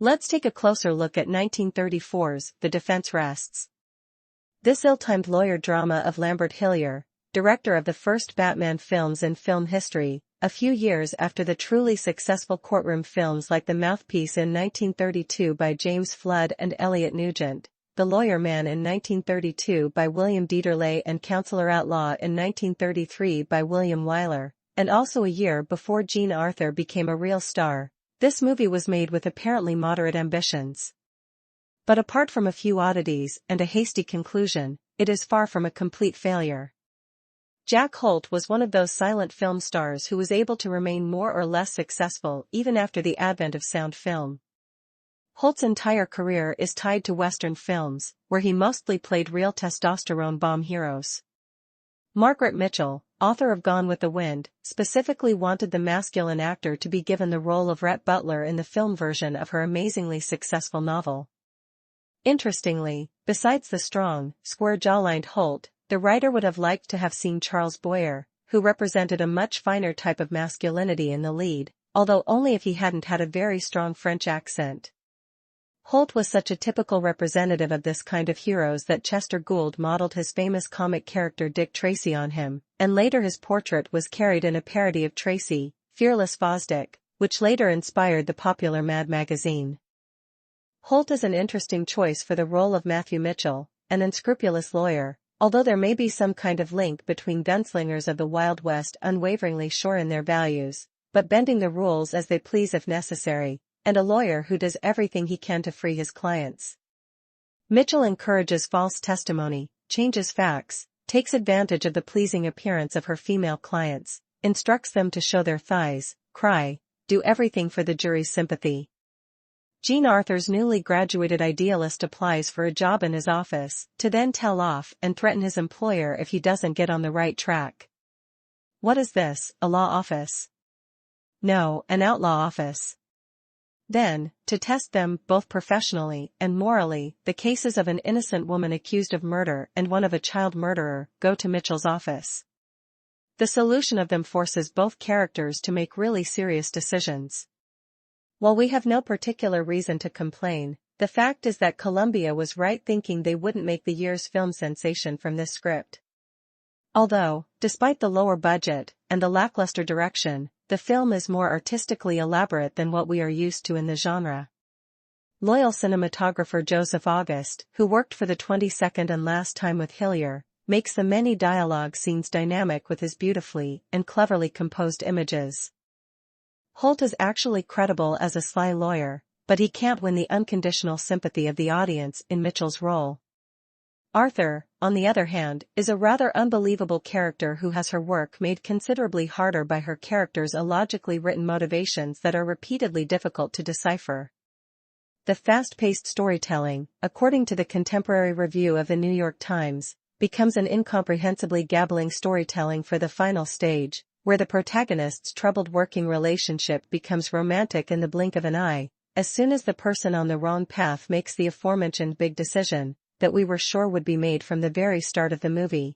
Let's take a closer look at 1934's The Defense Rests. This ill-timed lawyer drama of Lambert Hillyer, director of the first Batman films in film history, a few years after the truly successful courtroom films like The Mouthpiece in 1932 by James Flood and Elliot Nugent, The Lawyer Man in 1932 by William Dieterle and Counselor Outlaw in 1933 by William Wyler, and also a year before Jean Arthur became a real star. This movie was made with apparently moderate ambitions. But apart from a few oddities and a hasty conclusion, it is far from a complete failure. Jack Holt was one of those silent film stars who was able to remain more or less successful even after the advent of sound film. Holt's entire career is tied to Western films, where he mostly played real testosterone bomb heroes. Margaret Mitchell, author of Gone with the Wind, specifically wanted the masculine actor to be given the role of Rhett Butler in the film version of her amazingly successful novel. Interestingly, besides the strong, square-jawlined Holt, the writer would have liked to have seen Charles Boyer, who represented a much finer type of masculinity in the lead, although only if he hadn't had a very strong French accent. Holt was such a typical representative of this kind of heroes that Chester Gould modeled his famous comic character Dick Tracy on him, and later his portrait was carried in a parody of Tracy, Fearless Fosdick, which later inspired the popular Mad magazine. Holt is an interesting choice for the role of Matthew Mitchell, an unscrupulous lawyer, although there may be some kind of link between gunslingers of the Wild West unwaveringly sure in their values, but bending the rules as they please if necessary, and a lawyer who does everything he can to free his clients. Mitchell encourages false testimony, changes facts, takes advantage of the pleasing appearance of her female clients, instructs them to show their thighs, cry, do everything for the jury's sympathy. Jean Arthur's newly graduated idealist applies for a job in his office, to then tell off and threaten his employer if he doesn't get on the right track. What is this, a law office? No, an outlaw office. Then, to test them both professionally and morally, the cases of an innocent woman accused of murder and one of a child murderer go to Mitchell's office. The solution of them forces both characters to make really serious decisions. While we have no particular reason to complain, the fact is that Columbia was right thinking they wouldn't make the year's film sensation from this script. Although, despite the lower budget and the lackluster direction, the film is more artistically elaborate than what we are used to in the genre. Loyal cinematographer Joseph August, who worked for the 22nd and Last Time with Hillyer, makes the many dialogue scenes dynamic with his beautifully and cleverly composed images. Holt is actually credible as a sly lawyer, but he can't win the unconditional sympathy of the audience in Mitchell's role. Arthur, on the other hand, is a rather unbelievable character who has her work made considerably harder by her character's illogically written motivations that are repeatedly difficult to decipher. The fast-paced storytelling, according to the Contemporary Review of the New York Times, becomes an incomprehensibly gabbling storytelling for the final stage, where the protagonist's troubled working relationship becomes romantic in the blink of an eye, as soon as the person on the wrong path makes the aforementioned big decision that we were sure would be made from the very start of the movie.